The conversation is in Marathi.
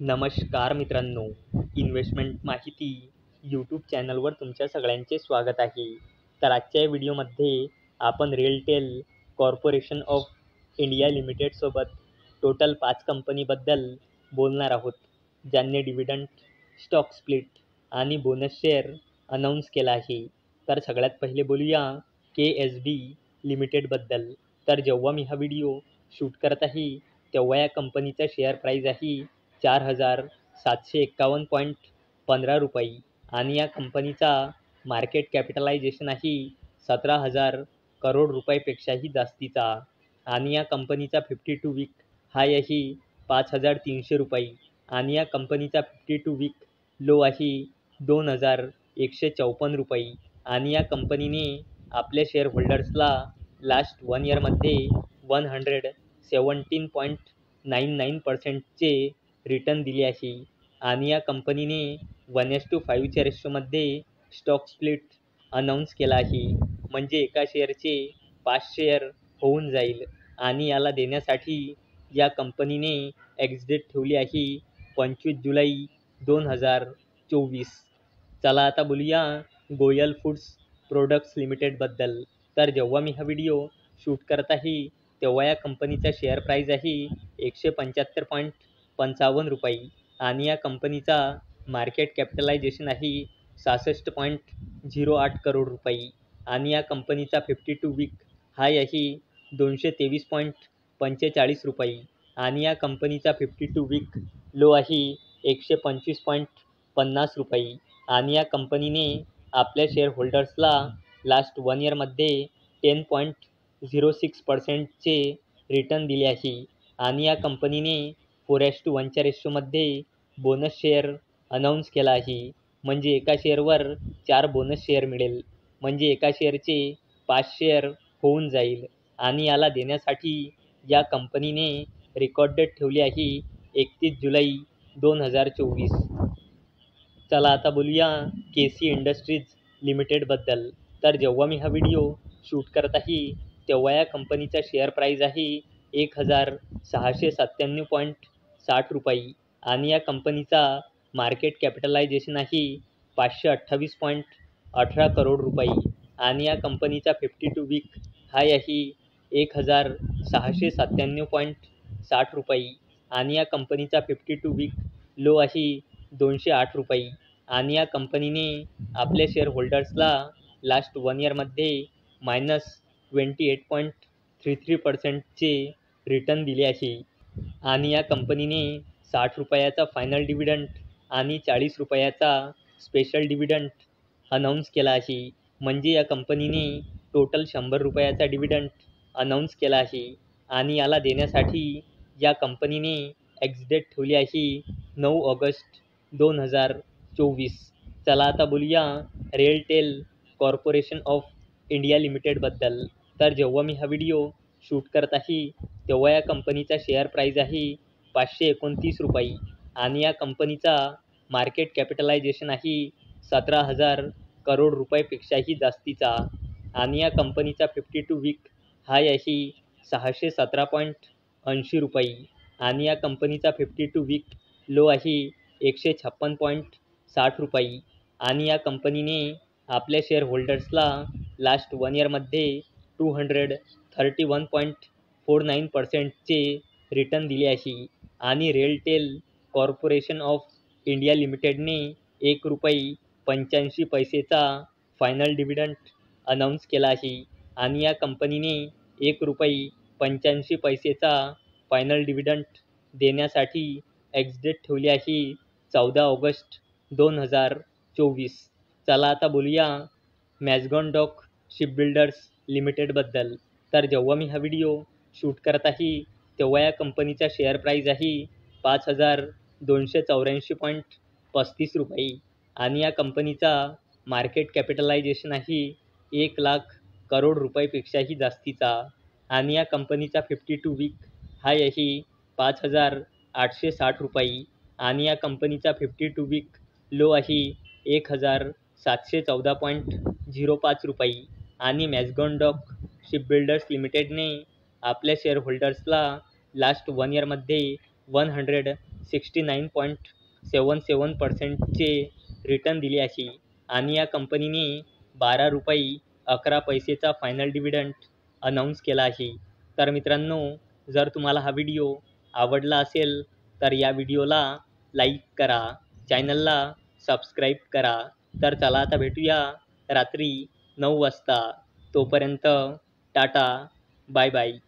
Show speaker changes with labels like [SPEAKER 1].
[SPEAKER 1] नमस्कार मित्रांनो, इन्व्हेस्टमेंट माहिती यूट्यूब चॅनलवर तुमच्या सगळ्यांचे स्वागत आहे. तर आजच्या या व्हिडिओमध्ये आपण रेलटेल कॉर्पोरेशन ऑफ इंडिया लिमिटेडसोबत टोटल 5 कंपनीबद्दल बोलणार आहोत, ज्यांनी डिव्हिडंड, स्टॉक स्प्लिट आणि बोनस शेअर अनाऊन्स केला आहे. तर सगळ्यात पहिले बोलूया KSB लिमिटेडबद्दल. तर जेव्हा मी हा व्हिडिओ शूट करत आहे तेव्हा या कंपनीचा शेअर प्राईज आहे 4,751.15 आणि या कंपनीचा मार्केट कॅपिटलायझेशन आहे 17,000 करोड रुपयापेक्षाही जास्तीचा आणि या कंपनीचा 52 वीक हाय आहे 5,300 रुपये आणि या कंपनीचा 52 वीक लो आहे 2,154 रुपये आणि या कंपनीने आपल्या शेअर होल्डर्सला लास्ट 1 इयरमध्ये 117.99% रिटर्न दिले आहे आणि या कंपनीने 1:5च्या रेशोमध्ये स्टॉक स्प्लिट अनाऊन्स केला आहे, म्हणजे एका शेअरचे 5 शेअर होऊन जाईल आणि याला देण्यासाठी या कंपनीने एक्झिट ठेवली आहे 25 जुलै 2024. चला आता बोलूया गोयल फूड्स प्रोडक्ट्स लिमिटेडबद्दल. तर जेव्हा मी हा व्हिडिओ शूट करत आहे तेव्हा या कंपनीचा शेअर प्राईज आहे 175.55 रुपये आणि या कंपनीचा मार्केट कॅपिटलायझेशन आहे 66.08 करोड रुपये आणि या कंपनीचा 52 वीक हाय आहे 223.45 रुपये आणि या कंपनीचा 52 वीक लो आहे 125.50 रुपये आणि या कंपनीने आपल्या शेअर होल्डर्सला लास्ट 1 इयरमध्ये 10.06%चे रिटर्न दिले आहे आणि या कंपनीने 4:1च्या रेशोमध्ये बोनस शेअर अनाऊन्स केला आहे, म्हणजे एका शेअरवर 4 बोनस शेअर मिळेल, म्हणजे एका शेअरचे 5 शेअर होऊन जाईल आणि याला देण्यासाठी या कंपनीने रेकॉर्ड डेट ठेवली आहे 31 जुलै 2024. चला आता बोलूया KC इंडस्ट्रीज लिमिटेडबद्दल. तर जेव्हा मी हा व्हिडिओ शूट करत आहे तेव्हा या कंपनीचा शेअर प्राईज आहे 1,697.60 रुपये आणि या कंपनीचा मार्केट कॅपिटलायझेशन आहे 528.18 करोड रुपये आणि या कंपनीचा 52 वीक हाय आहे 1,697.60 रुपये आणि या कंपनीचा 52 वीक लो आहे 208 रुपये आणि या कंपनीने आपल्या शेअर होल्डर्सला लास्ट 1 इयरमध्ये -28.33%चे रिटर्न दिले आहे आणि या कंपनीने 60 रुपयाचा फायनल डिव्हिडंड आणि 40 रुपयाचा स्पेशल डिव्हिडंड अनाऊन्स केला आहे, म्हणजे या कंपनीने टोटल 100 रुपयाचा डिव्हिडंड अनाऊन्स केला आहे आणि याला देण्यासाठी या कंपनीने एक्झिट ठेवली आहे 9 ऑगस्ट 2024. चला आता बोलूया रेलटेल कॉर्पोरेशन ऑफ इंडिया लिमिटेडबद्दल. तर जेव्हा मी हा व्हिडिओ शूट करत आहे तेव्हा या कंपनीचा शेअर प्राईज आहे 529 रुपये आणि या कंपनीचा मार्केट कॅपिटलायझेशन आहे 17,000 करोड रुपयापेक्षाही जास्तीचा आणि या कंपनीचा 52 वीक हाय आहे 617.80 रुपये आणि या कंपनीचा 52 वीक लो आहे 156.60 रुपये आणि या कंपनीने आपल्या शेअर होल्डर्सला लास्ट 1 इयरमध्ये 231.49%चे रिटर्न दिले आहे आणि रेलटेल कॉर्पोरेशन ऑफ इंडिया लिमिटेडने 1.85 रुपयेचा फायनल डिव्हिडंड अनाऊन्स केला आहे आणि या कंपनीने 1.85 रुपयेचा फायनल डिव्हिडंड देण्यासाठी एक्झिट ठेवली आहे 14 ऑगस्ट 2024. चला आता बोलूया मॅझगॉन डॉक शिपबिल्डर्स लिमिटेडबद्दल. तर जेव्हा मी हा व्हिडिओ शूट करत आहे तेव्हा या कंपनीचा शेअर प्राईज आहे 5,284.35 रुपये आणि या कंपनीचा मार्केट कॅपिटलायझेशन आहे 1,00,000 करोड रुपयापेक्षाही जास्तीचा आणि या कंपनीचा 52 वीक हाय आहे 5,860 रुपये आणि या कंपनीचा 52 वीक लो आहे 1,714.05 रुपये आणि मॅझगॉन डॉक शिपबिल्डर्स लिमिटेडने आपल्या शेअर होल्डर्सला लास्ट 1 इयरमध्ये 69.77%चे रिटर्न दिले अशी आणि या कंपनीने ₹12.11चा फायनल डिव्हिडंड अनाऊन्स केला आहे. तर मित्रांनो, जर तुम्हाला हा व्हिडिओ आवडला असेल तर या व्हिडिओला लाईक करा, चॅनलला सबस्क्राईब करा. तर चला आता भेटूया रात्री 9 वाजता. तोपर्यंत टाटा, बाय बाय.